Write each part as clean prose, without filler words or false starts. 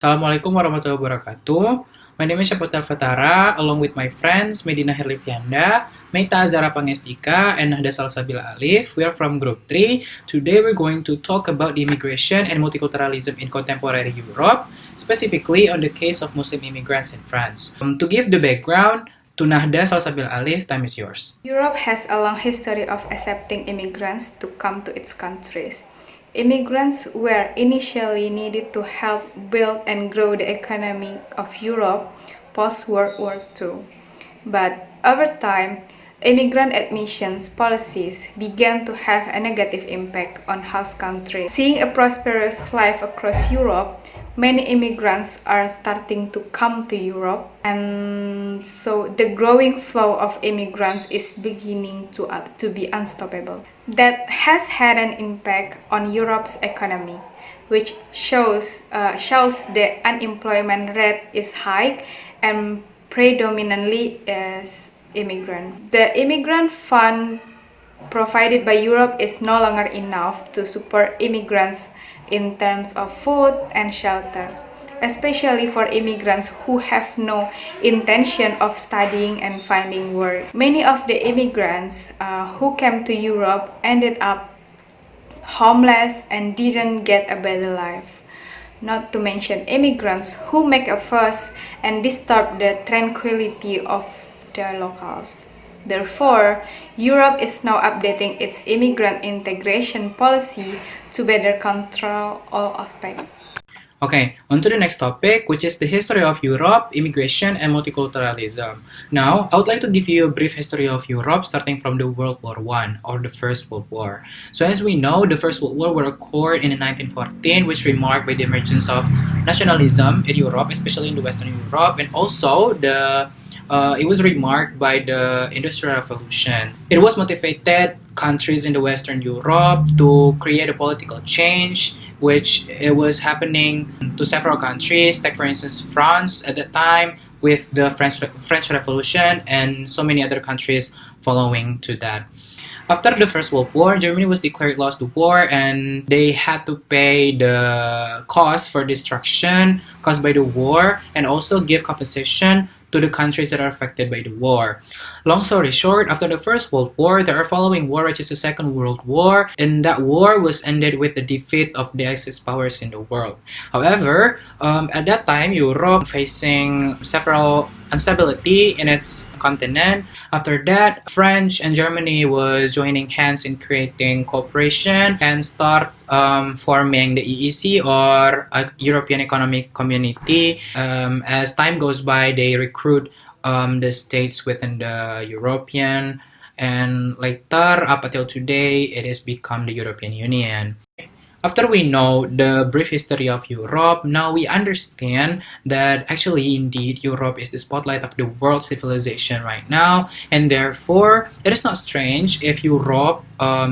Assalamualaikum warahmatullahi wabarakatuh. My name is Syahpati Alfatarah, along with my friends Meidina Herlifianda, Meitha Azzahra Pangestika, and Nahda Salsabila Alif. We are from Group 3. Today we're going to talk about the immigration and multiculturalism in contemporary Europe, specifically on the case of Muslim immigrants in France. To give the background, to Nahda Salsabila Alif, time is yours. Europe has a long history of accepting immigrants to come to its countries. Immigrants were initially needed to help build and grow the economy of Europe post-World War II. But over time, immigrant admissions policies began to have a negative impact on host countries. Seeing a prosperous life across Europe, many immigrants are starting to come to Europe, and so the growing flow of immigrants is beginning to be unstoppable. That has had an impact on Europe's economy, which shows the unemployment rate is high and predominantly is immigrant. The immigrant fund provided by Europe is no longer enough to support immigrants in terms of food and shelter, especially for immigrants who have no intention of studying and finding work. Many of the immigrants who came to Europe ended up homeless and didn't get a better life. Not to mention immigrants who make a fuss and disturb the tranquility of the locals. Therefore, Europe is now updating its immigrant integration policy to better control all aspects. Okay, on to the next topic, which is the history of Europe, immigration, and multiculturalism. Now, I would like to give you a brief history of Europe starting from the World War I, or the First World War. So as we know, the First World War occurred in 1914, which remarked by the emergence of nationalism in Europe, especially in the Western Europe, and also it was remarked by the Industrial Revolution. It was motivated countries in the Western Europe to create a political change, which it was happening to several countries, like for instance France at that time with the French Revolution, and so many other countries following to that. After the First World War, Germany was declared lost the war, and they had to pay the cost for destruction caused by the war and also give compensation to the countries that are affected by the war. Long story short, after the First World War, there are following war, which is the Second World War, and that war was ended with the defeat of the Axis powers in the world. However, at that time, Europe facing several instability in its continent. After that, French and Germany was joining hands in creating cooperation and start forming the EEC, or a European Economic Community. As time goes by, they recruit the states within the European, and later, up until today, it has become the European Union. After we know the brief history of Europe, now we understand that actually indeed Europe is the spotlight of the world civilization right now, and therefore it is not strange if Europe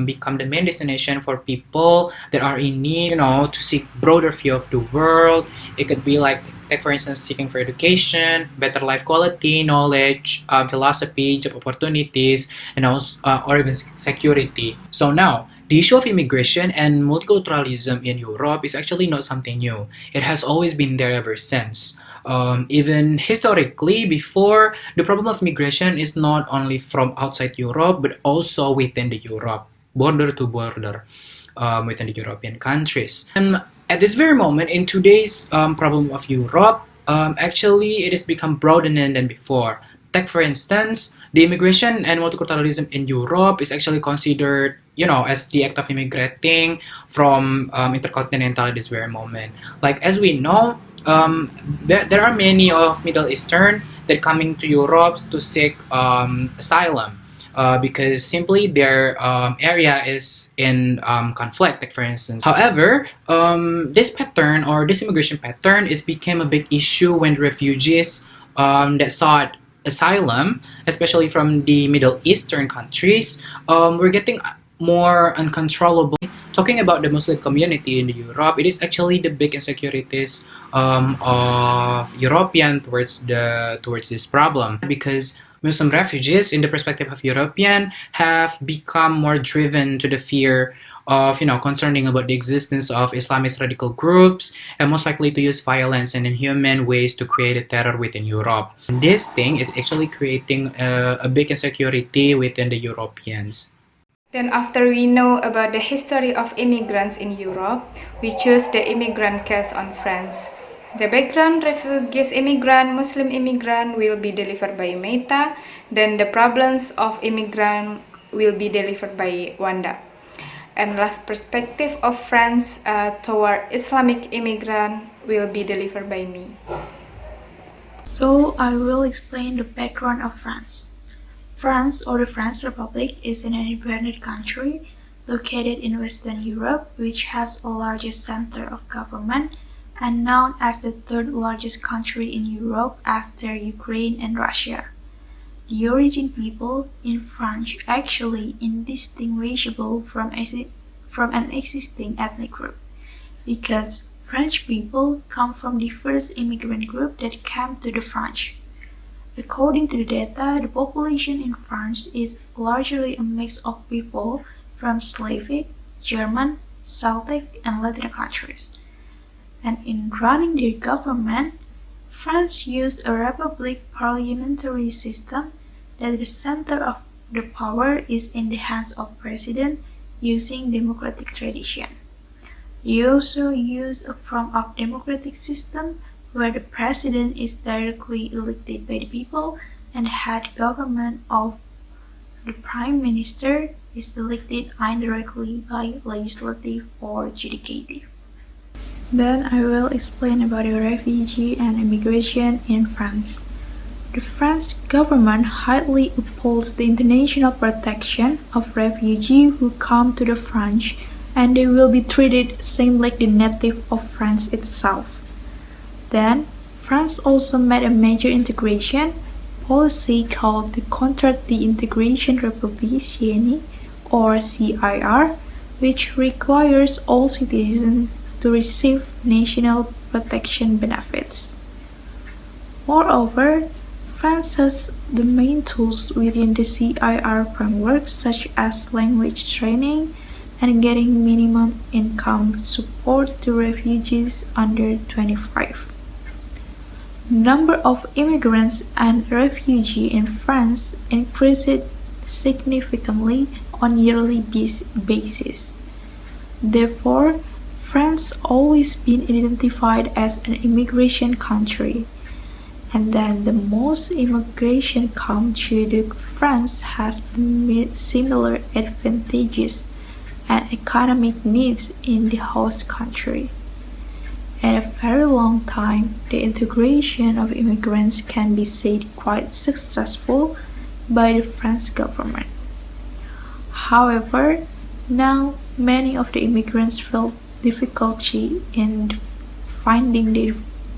become the main destination for people that are in need, to seek broader view of the world. It could be like for instance, seeking for education, better life quality, knowledge, philosophy, job opportunities, and also, or even security. So now, the issue of immigration and multiculturalism in Europe is actually not something new. It has always been there ever since. Even historically, before, the problem of migration is not only from outside Europe, but also within the Europe, border to border, within the European countries. And at this very moment, in today's problem of Europe, actually it has become broader than before. Take for instance, the immigration and multiculturalism in Europe is actually considered, as the act of immigrating from intercontinental at this very moment. Like as we know, there are many of Middle Eastern that coming to Europe to seek asylum. Because simply their area is in conflict, like for instance. However, this pattern or this immigration pattern became a big issue when refugees that sought asylum, especially from the Middle Eastern countries, were getting more uncontrollable. Talking about the Muslim community in Europe, it is actually the big insecurities of European towards this problem, because Muslim refugees, in the perspective of European, have become more driven to the fear of concerning about the existence of Islamist radical groups and most likely to use violence and inhuman ways to create a terror within Europe. And this thing is actually creating a big insecurity within the Europeans. Then after we know about the history of immigrants in Europe, we choose the immigrant case on France. The background refugees immigrant, Muslim immigrant will be delivered by Meitha, then the problems of immigrant will be delivered by Wanda. And last perspective of France toward Islamic immigrant will be delivered by me. So I will explain the background of France. France, or the French Republic, is an independent country located in Western Europe, which has the largest center of government and known as the third largest country in Europe after Ukraine and Russia. The origin people in France actually indistinguishable from an existing ethnic group, because French people come from the first immigrant group that came to the France. According to the data, the population in France is largely a mix of people from Slavic, German, Celtic, and Latin countries. And in running their government, France used a republic parliamentary system that the center of the power is in the hands of president using democratic tradition. They also use a form of democratic system where the president is directly elected by the people and the head government of the prime minister is elected indirectly by legislative or judicative. Then I will explain about the refugee and immigration in France. The French government highly upholds the international protection of refugees who come to the France, and they will be treated same like the native of France itself. Then, France also made a major integration policy called the Contrat d'Intégration Républicaine, or CIR, which requires all citizens to receive national protection benefits. Moreover, France has the main tools within the CIR framework, such as language training and getting minimum income support to refugees under 25. Number of immigrants and refugees in France increased significantly on yearly basis. Therefore, France always been identified as an immigration country. And then the most immigration come to France has similar advantages and economic needs in the host country. At a very long time, the integration of immigrants can be said quite successful by the French government. However, now many of the immigrants feel difficulty in finding their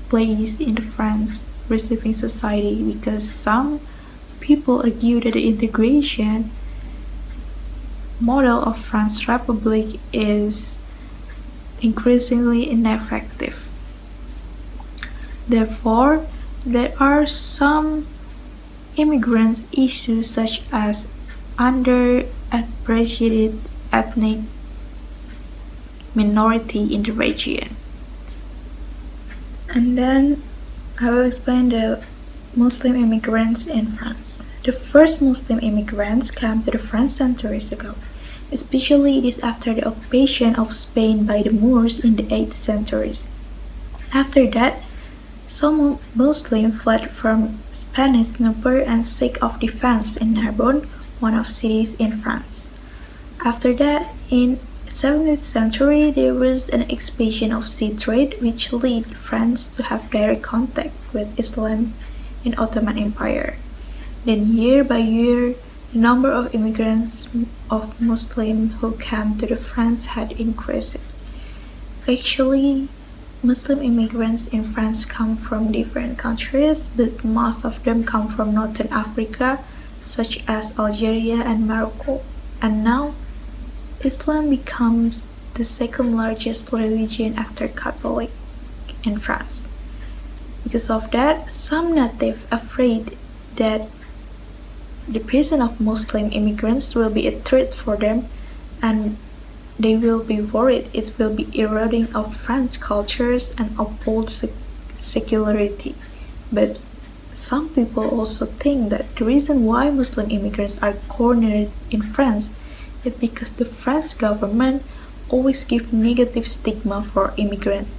place in the France receiving society because some people argue that the integration model of French Republic is increasingly ineffective. Therefore, there are some immigrants issues such as underappreciated ethnic minority in the region. And then I will explain the Muslim immigrants in France. The first Muslim immigrants came to the France centuries ago. Especially it is after the occupation of Spain by the Moors in the 8th century. After that, some Muslims fled from Spanish Navarre and seek of defense in Narbonne, one of cities in France. After that, in 17th century, there was an expansion of sea trade which led France to have direct contact with Islam in Ottoman Empire. Then year by year, the number of immigrants of Muslims who came to the France had increased. Actually, Muslim immigrants in France come from different countries, but most of them come from Northern Africa, such as Algeria and Morocco. And now, Islam becomes the second largest religion after Catholic in France. Because of that, some natives afraid that the presence of Muslim immigrants will be a threat for them, and They will be worried it will be eroding of French cultures and uphold secularity. But some people also think that the reason why Muslim immigrants are cornered in France is because the French government always give negative stigma for immigrants,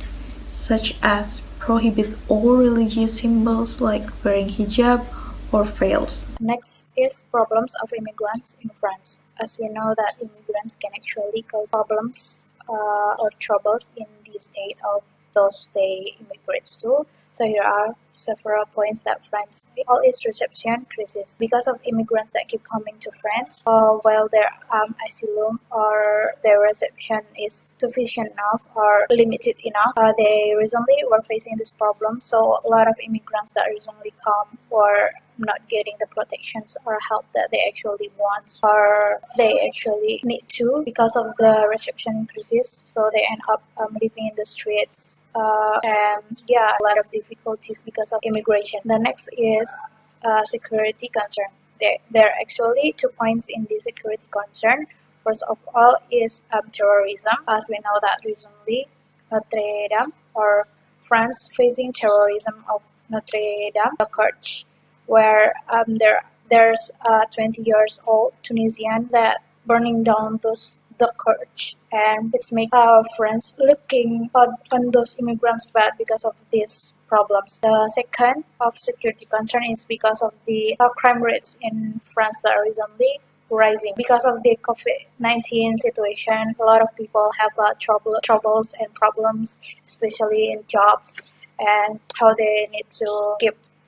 such as prohibit all religious symbols like wearing hijab or veils. Next is problems of immigrants in France. As we know that immigrants can actually cause problems or troubles in the state of those they immigrate to. So here are several points that France all is reception crisis because of immigrants that keep coming to France. While their asylum or their reception is sufficient enough or limited enough, they recently were facing this problem. So a lot of immigrants that recently come were not getting the protections or help that they actually want or they actually need to because of the reception crisis. So they end up living in the streets and a lot of difficulties because of immigration. The next is security concern. There are actually 2 points in the security concern. First of all is terrorism, as we know that recently Notre Dame or France facing terrorism of Notre Dame occurred, where there's a 20 years old Tunisian that burning down the church, and it's make France looking on those immigrants bad because of these problems. The second of security concern is because of the crime rates in France that are recently rising because of the COVID-19 situation. A lot of people have troubles and problems, especially in jobs and how they need to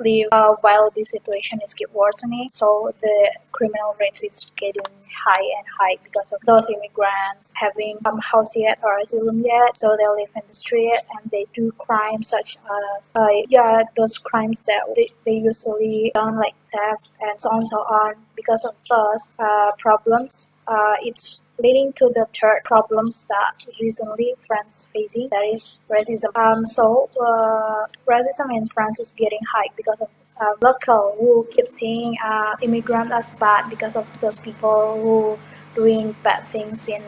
live while the situation is keep worsening. So the criminal rates is getting high and high because of those immigrants having house yet or asylum yet. So they live in the street and they do crimes such as those crimes that they usually done like theft and so on and so on. Because of those problems, it's leading to the third problems that recently France facing, that is racism. So racism in France is getting high because of local who keep seeing immigrant as bad because of those people who doing bad things in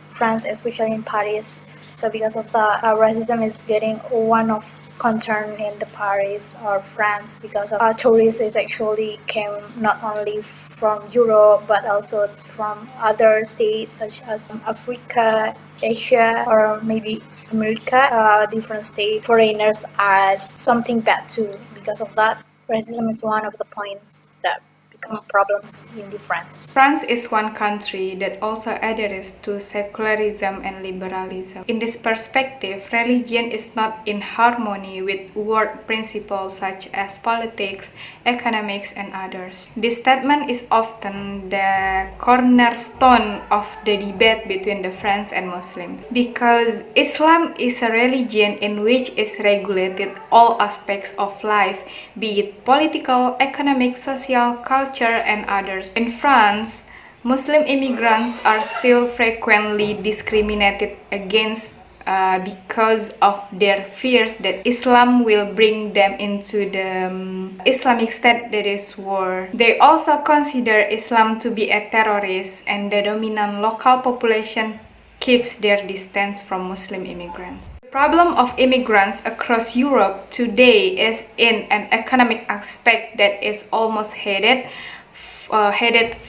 France, especially in Paris. So because of that, racism is getting one of concern in the Paris or France because of tourists is actually came not only from Europe but also from other states such as Africa, Asia, or maybe America. Different state foreigners as something bad too. Because of that, racism is one of the points that become problems in the France. France is one country that also adheres to secularism and liberalism. In this perspective, religion is not in harmony with world principles such as politics, economics, and others. This statement is often the cornerstone of the debate between the French and Muslims, because Islam is a religion in which is regulated all aspects of life, be it political, economic, social, cultural, and others. In France, Muslim immigrants are still frequently discriminated against because of their fears that Islam will bring them into the Islamic State, that is war. They also consider Islam to be a terrorist, and the dominant local population keeps their distance from Muslim immigrants. The problem of immigrants across Europe today is in an economic aspect that is almost headed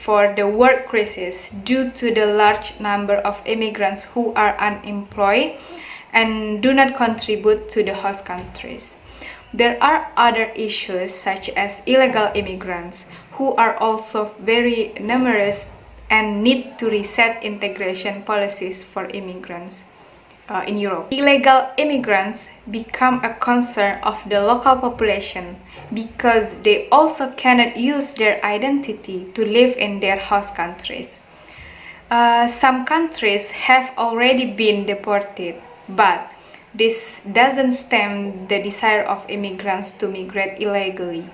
for the world crisis due to the large number of immigrants who are unemployed and do not contribute to the host countries. There are other issues such as illegal immigrants who are also very numerous and need to reset integration policies for immigrants in Europe. Illegal immigrants become a concern of the local population because they also cannot use their identity to live in their host countries. Some countries have already been deported, but this doesn't stem the desire of immigrants to migrate illegally.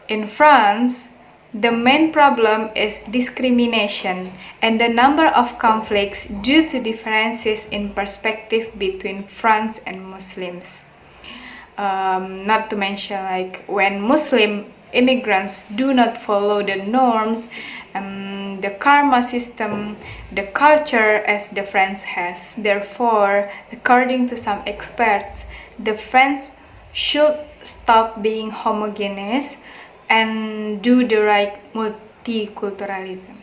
In France, the main problem is discrimination and the number of conflicts due to differences in perspective between France and Muslims. Not to mention, like when Muslim immigrants do not follow the norms, the karma system, the culture as the French has. Therefore, according to some experts, the French should stop being homogeneous and do the right multiculturalism.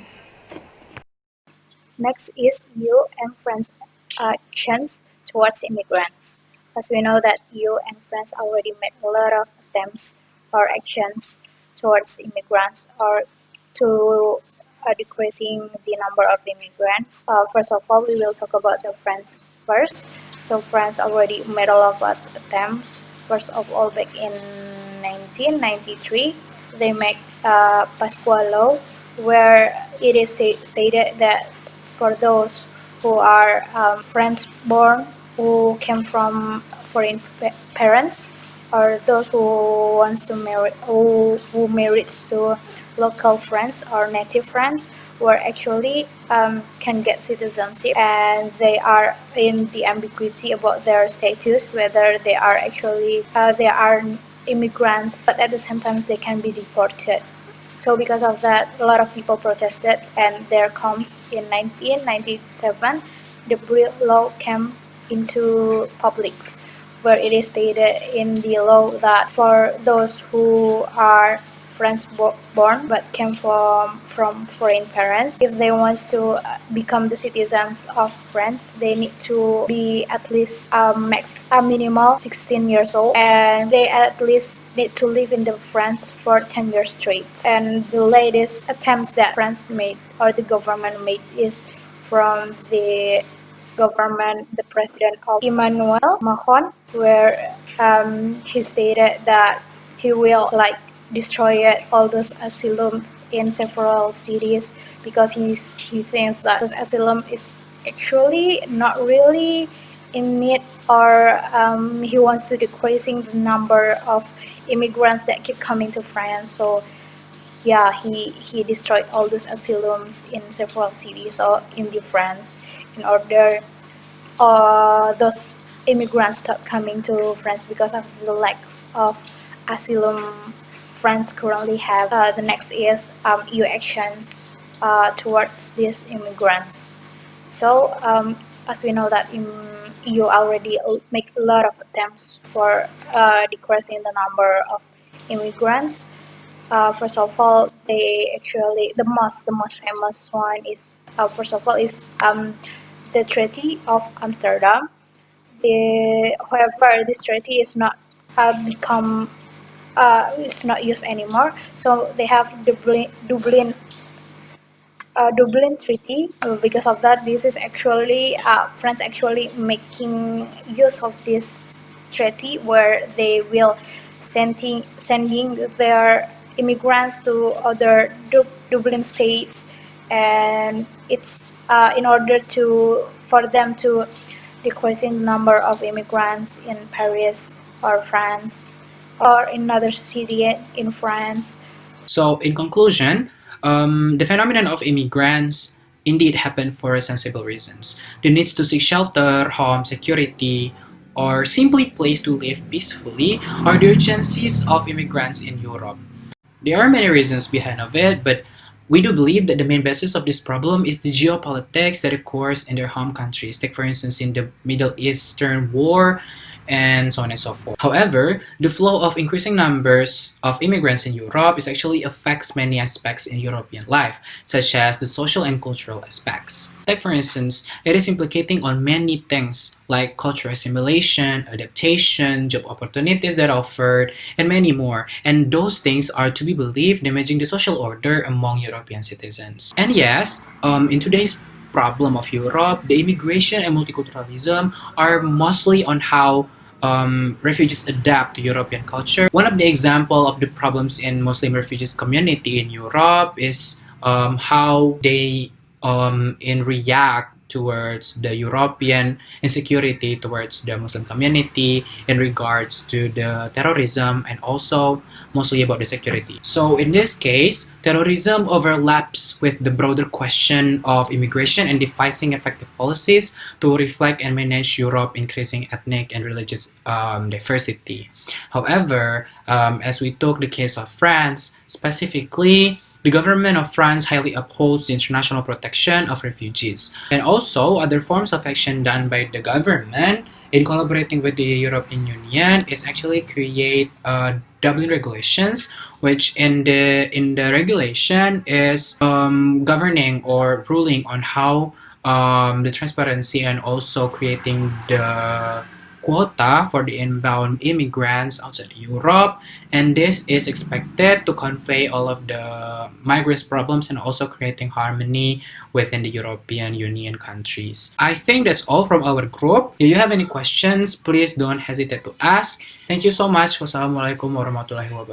Next is EU and France actions towards immigrants. As we know that EU and France already made a lot of attempts or actions towards immigrants or to decreasing the number of immigrants. First of all, we will talk about the France first. So France already made a lot of attempts. First of all, back in 1993, they make a Pasqua law where it is stated that for those who are French-born who came from foreign parents or those who wants to marry who marries to local friends or native friends who are actually can get citizenship, and they are in the ambiguity about their status, whether they are actually they are immigrants, but at the same time they can be deported. So because of that, a lot of people protested, and there comes in 1997, the BRIL law came into publics, where it is stated in the law that for those who are French-born but came from foreign parents, if they want to become the citizens of France, they need to be at least a minimal 16 years old, and they at least need to live in the France for 10 years straight. And the latest attempts that France made or the government made is from the government, the president of Emmanuel Macron, where he stated that he will destroy all those asylum in several cities because he thinks that this asylum is actually not really in need, or he wants to decreasing the number of immigrants that keep coming to France. So yeah, he destroyed all those asylums in several cities or in the France in order those immigrants stop coming to France because of the lack of asylum France currently have. The next is EU actions towards these immigrants. So as we know that EU already make a lot of attempts for decreasing the number of immigrants. First of all, they actually the most famous one is first of all is the Treaty of Amsterdam. However, this treaty is not become it's not used anymore. So they have Dublin Treaty. Because of that, this is actually France actually making use of this treaty where they will sending their immigrants to other Dublin states, and it's in order for them to decreasing the number of immigrants in Paris or France or in another city in France. So, in conclusion, the phenomenon of immigrants indeed happen for sensible reasons. The needs to seek shelter, home, security, or simply place to live peacefully are the urgencies of immigrants in Europe. There are many reasons behind of it, but we do believe that the main basis of this problem is the geopolitics that occurs in their home countries, take for instance in the Middle Eastern War, and so on and so forth. However, the flow of increasing numbers of immigrants in Europe is actually affects many aspects in European life, such as the social and cultural aspects. Take for instance, it is implicating on many things like cultural assimilation, adaptation, job opportunities that are offered, and many more. And those things are to be believed damaging the social order among European citizens. And yes, in today's problem of Europe, the immigration and multiculturalism are mostly on how refugees adapt to European culture. One of the example of the problems in Muslim refugees community in Europe is how they react towards the European insecurity towards the Muslim community in regards to the terrorism and also mostly about the security. So in this case, terrorism overlaps with the broader question of immigration and devising effective policies to reflect and manage Europe's increasing ethnic and religious diversity. However, as we took the case of France, specifically, The government of France highly upholds the international protection of refugees. And also, other forms of action done by the government in collaborating with the European Union is actually create Dublin regulations, which in the regulation is governing or ruling on how the transparency and also creating the quota for the inbound immigrants outside Europe, and this is expected to convey all of the migrants' problems and also creating harmony within the European Union countries. I think that's all from our group. If you have any questions, please don't hesitate to ask. Thank you so much. Wassalamualaikum warahmatullahi wabarakatuh.